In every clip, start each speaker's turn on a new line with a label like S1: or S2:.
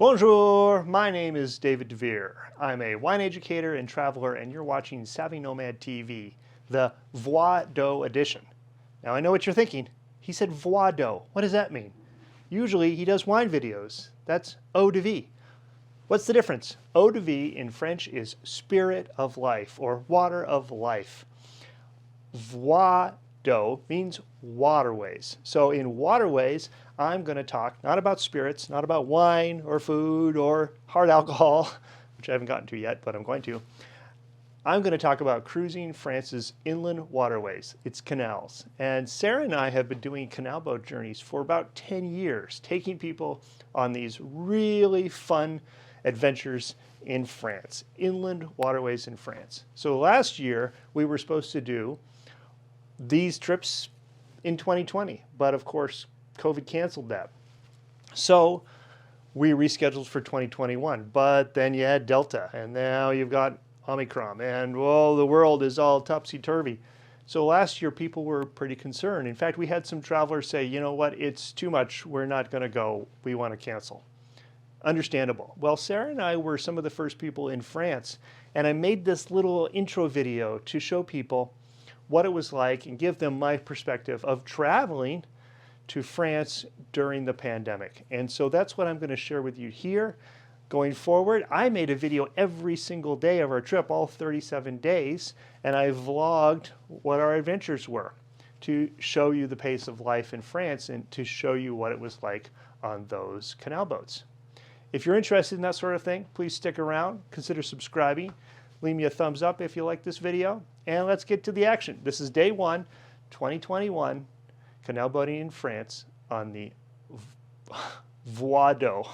S1: Bonjour, my name is David DeVere. I'm a wine educator and traveler, and you're watching SavvyNomadTV, the Voix d'eau edition. Now I know what you're thinking. He said voix d'eau. What does that mean? Usually he does wine videos. That's eau de vie. What's the difference? Eau de vie in French is spirit of life or water of life. Voix d'eau means waterways. So in waterways, I'm going to talk not about spirits, not about wine or food or hard alcohol, which I haven't gotten to yet, but I'm going to. I'm going to talk about cruising France's inland waterways, its canals. And Sarah and I have been doing canal boat journeys for about 10 years, taking people on these really fun adventures in France, inland waterways in France. So last year, we were supposed to do these trips in 2020, but of course, COVID canceled that. So we rescheduled for 2021, but then you had Delta, and now you've got Omicron, and well, the world is all topsy-turvy. So last year, people were pretty concerned. In fact, we had some travelers say, you know what, it's too much, we're not gonna go, we wanna cancel. Understandable. Well, Sarah and I were some of the first people in France, and I made this little intro video to show people what it was like and give them my perspective of traveling to France during the pandemic. And so that's what I'm going to share with you here. Going forward, I made a video every single day of our trip, all 37 days, and I vlogged what our adventures were to show you the pace of life in France and to show you what it was like on those canal boats. If you're interested in that sort of thing, please stick around, consider subscribing, leave me a thumbs up if you like this video, and let's get to the action. This is day 1, 2021, canal boating in France on the Voix d'eau.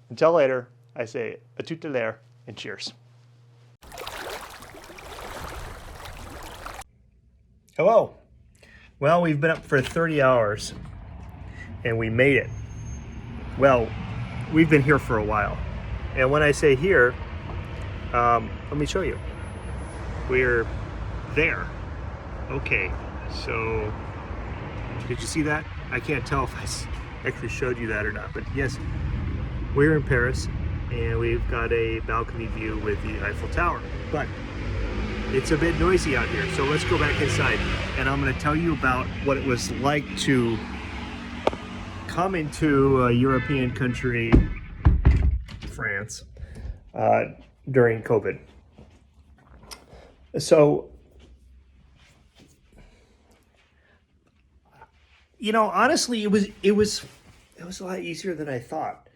S1: Until later, I say à tout à l'heure and cheers. Hello. Well, we've been up for 30 hours and we made it. Well, we've been here for a while. And when I say here, let me show you. We're there. Okay, so did you see that? I can't tell if I actually showed you that or not, but yes, we're in Paris and we've got a balcony view with the Eiffel Tower, but it's a bit noisy out here, so let's go back inside and I'm going to tell you about what it was like to come into a European country, France, during COVID. So, you know, honestly, it was a lot easier than I thought.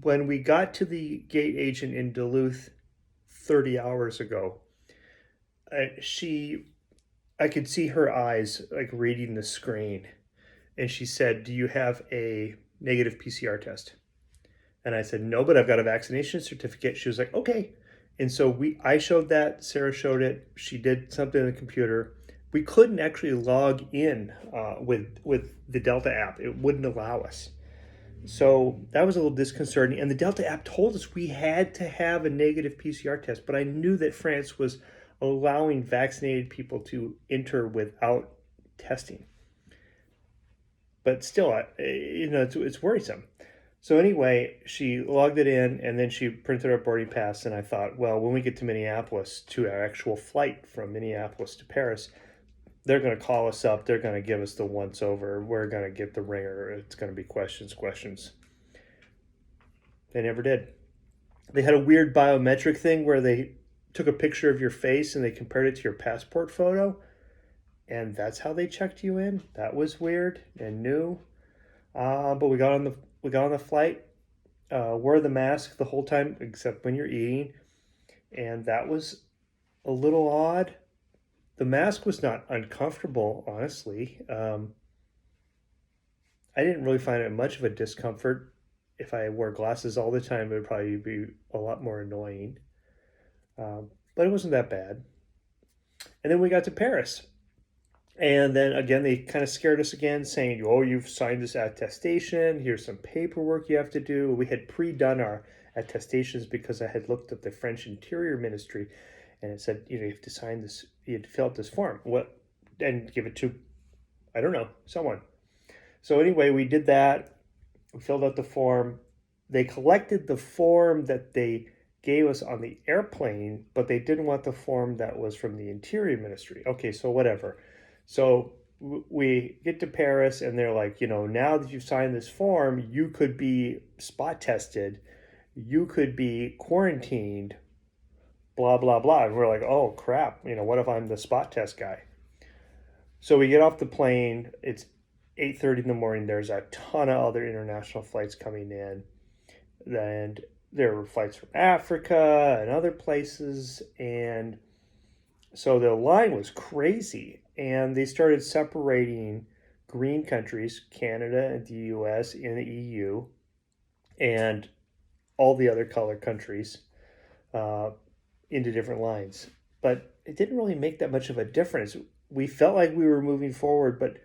S1: When we got to the gate agent in Duluth 30 hours ago, I could see her eyes like reading the screen, and she said, "Do you have a negative PCR test?" And I said, "No, but I've got a vaccination certificate." She was like, "Okay." And so I showed that, Sarah showed it, she did something on the computer. We couldn't actually log in with the Delta app. It wouldn't allow us. So that was a little disconcerting. And the Delta app told us we had to have a negative PCR test, but I knew that France was allowing vaccinated people to enter without testing. But still, you know, it's worrisome. So anyway, she logged it in and then she printed our boarding pass, and I thought, well, when we get to Minneapolis, to our actual flight from Minneapolis to Paris, they're going to call us up, they're going to give us the once over, we're going to get the ringer, it's going to be questions. They never did. They had a weird biometric thing where they took a picture of your face and they compared it to your passport photo, and that's how they checked you in. That was weird and new. But we got on the flight, wore the mask the whole time except when you're eating, and that was a little odd. The mask was not uncomfortable, honestly. I didn't really find it much of a discomfort. If I wore glasses all the time, it would probably be a lot more annoying. But it wasn't that bad. And then we got to Paris. And then again, they kind of scared us again, saying, "Oh, you've signed this attestation. Here's some paperwork you have to do." We had pre-done our attestations because I had looked up the French Interior Ministry, and it said, you know, you have to sign this, you have to fill out this form. What? And give it to, I don't know, someone. So anyway, we did that. We filled out the form. They collected the form that they gave us on the airplane, but they didn't want the form that was from the Interior Ministry. Okay, so whatever. So we get to Paris and they're like, now that you've signed this form, you could be spot tested, you could be quarantined, blah, blah, blah. And we're like, oh crap, what if I'm the spot test guy? So we get off the plane. It's 8:30 in the morning. There's a ton of other international flights coming in. And there were flights from Africa and other places. And so the line was crazy. And they started separating green countries, Canada and the US and the EU, and all the other color countries into different lines. But it didn't really make that much of a difference. We felt like we were moving forward, but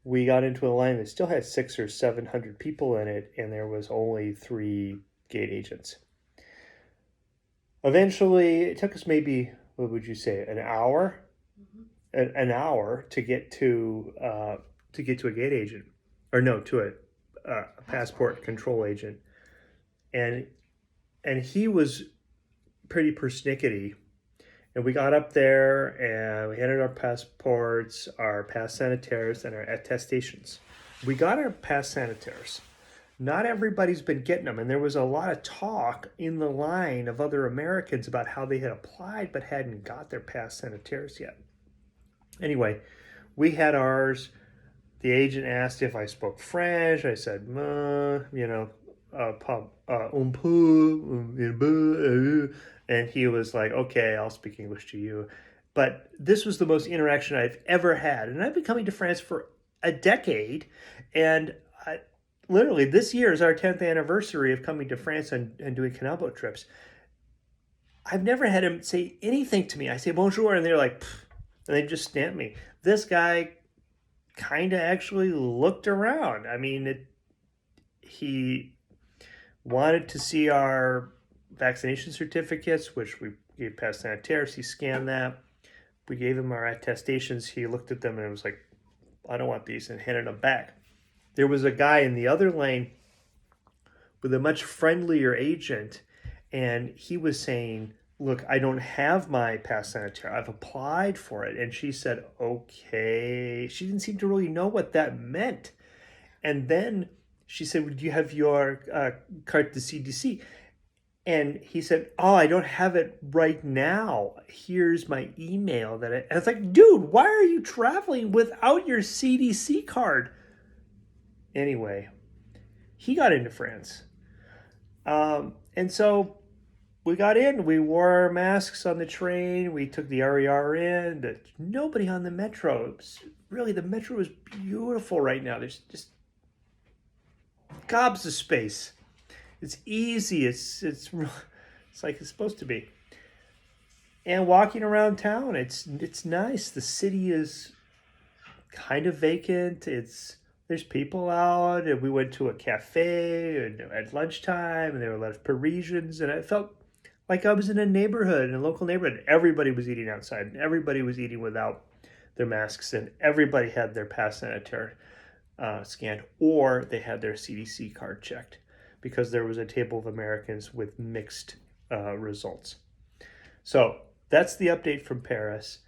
S1: we got into a line that still had 600 or 700 people in it, and there was only 3 gate agents. Eventually, it took us maybe, what would you say, an hour? An hour to get to a gate agent, or no, to a passport control agent, and he was pretty persnickety. And we got up there and we handed our passports, our pass sanitaires, and our attestations. We got our pass sanitaires. Not everybody's been getting them. And there was a lot of talk in the line of other Americans about how they had applied but hadn't got their pass sanitaires yet. Anyway, we had ours. The agent asked if I spoke French. I said, un peu, and he was like, okay, I'll speak English to you. But this was the most interaction I've ever had. And I've been coming to France for a decade. And literally this year is our 10th anniversary of coming to France and doing canal boat trips. I've never had him say anything to me. I say bonjour, and they're like, pfft, and they just stamp me. This guy kind of actually looked around. I mean, he wanted to see our vaccination certificates, which we gave past sanitaires. He scanned that. We gave him our attestations. He looked at them and was like, I don't want these, and handed them back. There was a guy in the other lane with a much friendlier agent, and he was saying, look, I don't have my pass sanitaire. I've applied for it. And she said, okay. She didn't seem to really know what that meant. And then she said, well, do you have your carte de CDC? And he said, oh, I don't have it right now. Here's my email. And I was like, dude, why are you traveling without your CDC card? Anyway, he got into France. And so we got in, we wore our masks on the train, we took the RER in. There's nobody on the metro. The metro is beautiful right now. There's just gobs of space. It's easy. It's like it's supposed to be. And walking around town, it's nice. The city is kind of vacant. There's people out, and we went to a cafe at lunchtime, and there were a lot of Parisians, and I felt like I was in a local neighborhood. Everybody was eating outside, and everybody was eating without their masks, and everybody had their pass sanitaire scanned, or they had their CDC card checked, because there was a table of Americans with mixed results. So that's the update from Paris.